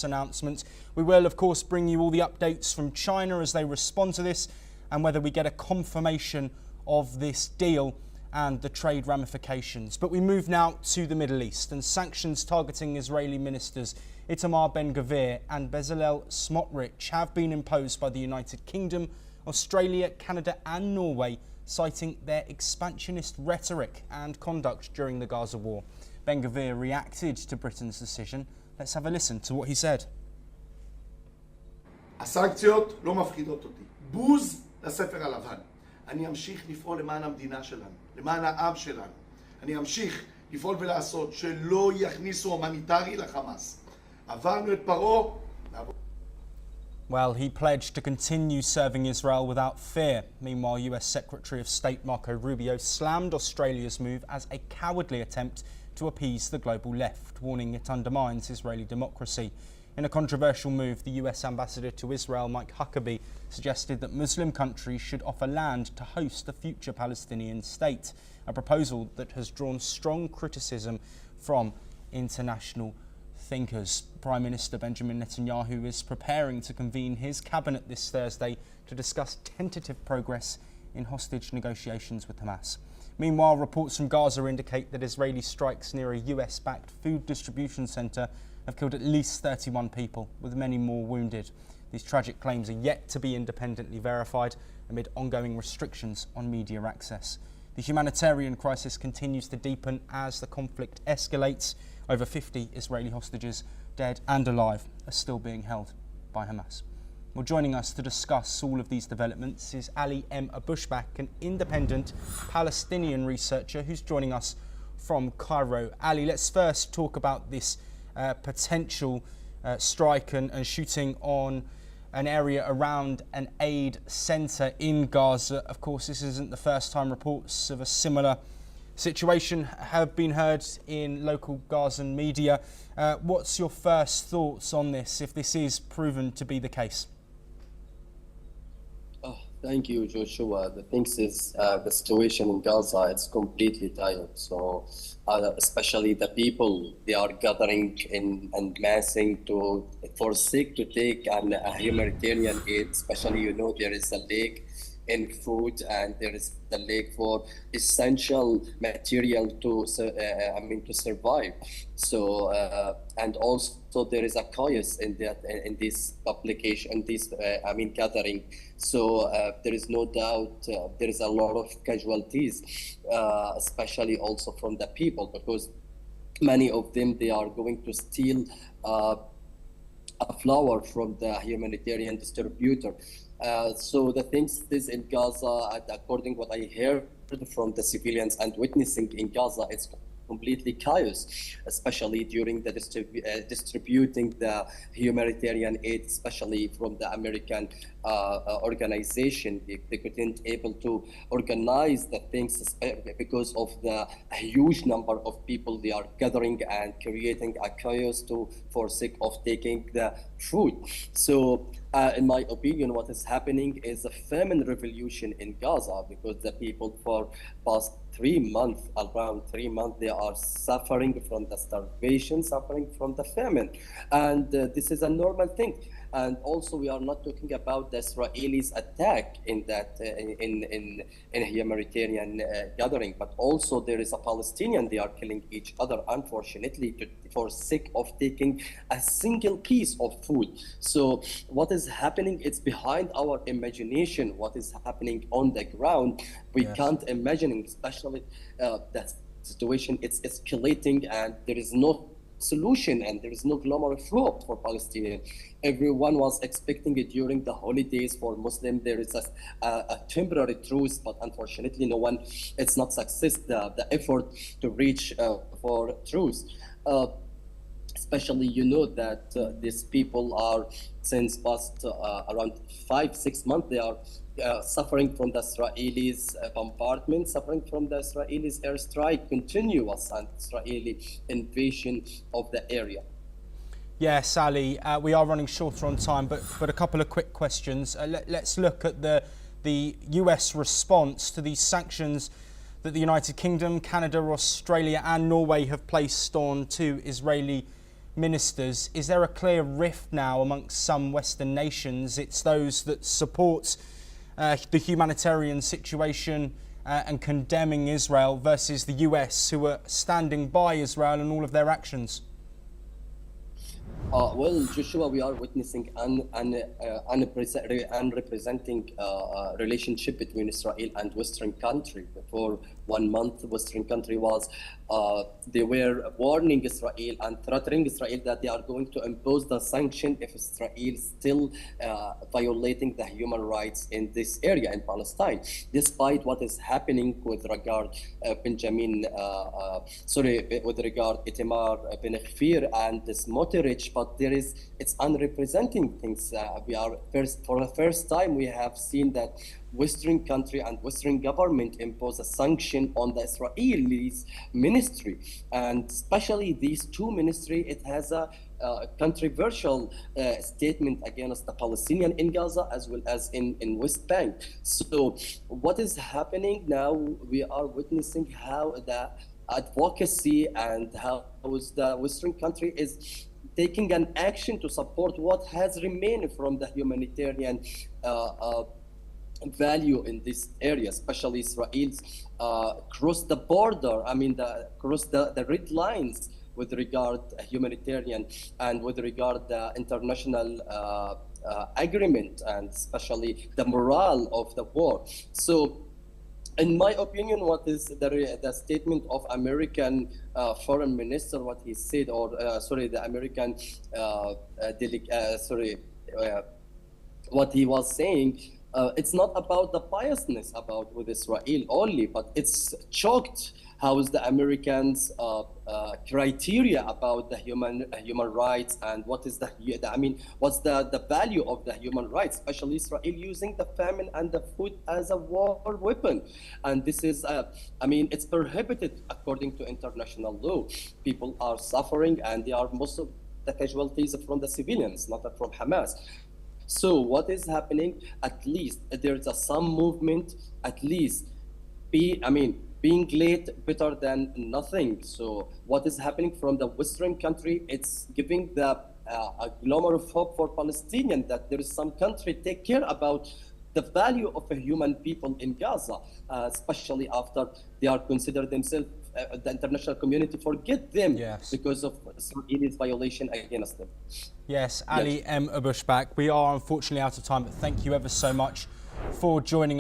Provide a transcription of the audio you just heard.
Trump's announcement. We will, of course, bring you all the updates from China as they respond to this and whether we get a confirmation of this deal and the trade ramifications. But we move now to the Middle East, and sanctions targeting Israeli ministers Itamar Ben-Gvir and Bezalel Smotrich have been imposed by the United Kingdom, Australia, Canada and Norway, citing their expansionist rhetoric and conduct during the Gaza war. Ben-Gvir reacted to Britain's decision. Let's have a listen to what he said. הסנקציות לא מפחידות אותי. בוז לספר הלבן. אני אמשיך לפעול למען המדינה שלנו, למען העם שלנו. אני אמשיך לפעול ולעשות שלא יכניסו הומניטרי לחמאס. עברנו את פרעה. Well, he pledged to continue serving Israel without fear. Meanwhile, US Secretary of State Marco Rubio slammed Australia's move as a cowardly attempt to appease the global left, warning it undermines Israeli democracy. In a controversial move, the US ambassador to Israel, Mike Huckabee, suggested that Muslim countries should offer land to host a future Palestinian state, a proposal that has drawn strong criticism from international thinkers. Prime Minister Benjamin Netanyahu is preparing to convene his cabinet this Thursday to discuss tentative progress in hostage negotiations with Hamas. Meanwhile, reports from Gaza indicate that Israeli strikes near a US-backed food distribution centre have killed at least 31 people, with many more wounded. These tragic claims are yet to be independently verified amid ongoing restrictions on media access. The humanitarian crisis continues to deepen as the conflict escalates. Over 50 Israeli hostages, dead and alive, are still being held by Hamas. Well, joining us to discuss all of these developments is Ali M. Abushbak, an independent Palestinian researcher who's joining us from Cairo. Ali, let's first talk about this potential strike and shooting on an area around an aid centre in Gaza. Of course, this isn't the first time reports of a similar situation have been heard in local Gazan media. What's your first thoughts on this, if this is proven to be the case? Thank you, Joshua. The thing is, the situation in Gaza, it's completely tired. So, especially the people, they are gathering and massing to forsake to take a humanitarian aid. Especially, you know, there is a lake in food, and there is the lake for essential material to survive. So and also there is a chaos in this publication, in this gathering. So there is no doubt there is a lot of casualties, especially also from the people, because many of them, they are going to steal a flower from the humanitarian distributor. So the things is in Gaza, according what I heard from the civilians and witnessing in Gaza, it's completely chaos, especially during the distributing the humanitarian aid, especially from the American organization. They couldn't able to organize the things because of the huge number of people they are gathering and creating a chaos for sake of taking the food. So in my opinion, what is happening is a famine revolution in Gaza, because the people for past around 3 months, they are suffering from the starvation, suffering from the famine. And this is a normal thing. And also, we are not talking about the Israelis' attack in that in a humanitarian gathering, but also there is a Palestinian. They are killing each other, unfortunately, for sake of taking a single piece of food. So what is happening? It's behind our imagination. What is happening on the ground? We can't imagine, especially that situation. It's escalating, and there is no solution, and there is no glamorous hope for Palestinians. Everyone was expecting it during the holidays. For Muslim, there is a temporary truce, but unfortunately no one, it's not success the effort to reach for truce. Especially, you know that these people are, since past around 5-6 months, they are suffering from the Israelis' bombardment, suffering from the Israelis' airstrike, continuous and Israeli invasion of the area. Yes, Ali, we are running shorter on time, but a couple of quick questions. Let's look at the US response to these sanctions that the United Kingdom, Canada, Australia and Norway have placed on two Israeli ministers. Is there a clear rift now amongst some Western nations? It's those that support the humanitarian situation and condemning Israel versus the US, who are standing by Israel and all of their actions. Well, Joshua, we are witnessing unrepresenting relationship between Israel and Western country. For 1 month, Western country was, they were warning Israel and threatening Israel that they are going to impose the sanction if Israel still violating the human rights in this area in Palestine, despite what is happening with regard with regard Itamar Ben-Gvir and Smotrich, but it's unrepresenting things. For the first time we have seen that Western country and Western government impose a sanction on the Israelis ministry, and especially these two ministry. It has a controversial statement against the Palestinian in Gaza as well as in West Bank. So what is happening now? We are witnessing how the advocacy and how the Western country is taking an action to support what has remained from the humanitarian value in this area, especially Israel's cross the border. I mean, cross the red lines with regard humanitarian and with regard the international agreement, and especially the morale of the war. So, in my opinion, what is the statement of American foreign minister, what he said, or the American what he was saying, it's not about the biasness about with Israel only, but it's choked how is the Americans criteria about the human rights, and what is what's the value of the human rights, especially Israel using the famine and the food as a war weapon. And this is it's prohibited according to international law. People are suffering, and they are most of the casualties from the civilians, not from Hamas. So what is happening? At least there's some movement. At least being late better than nothing. So what is happening from the Western country? It's giving the a glimmer of hope for Palestinians that there is some country take care about the value of a human people in Gaza, especially after they are considered themselves. The international community forget them because of Israel's violation against them. Yes, Ali M. Abushbak, we are unfortunately out of time, but thank you ever so much for joining us.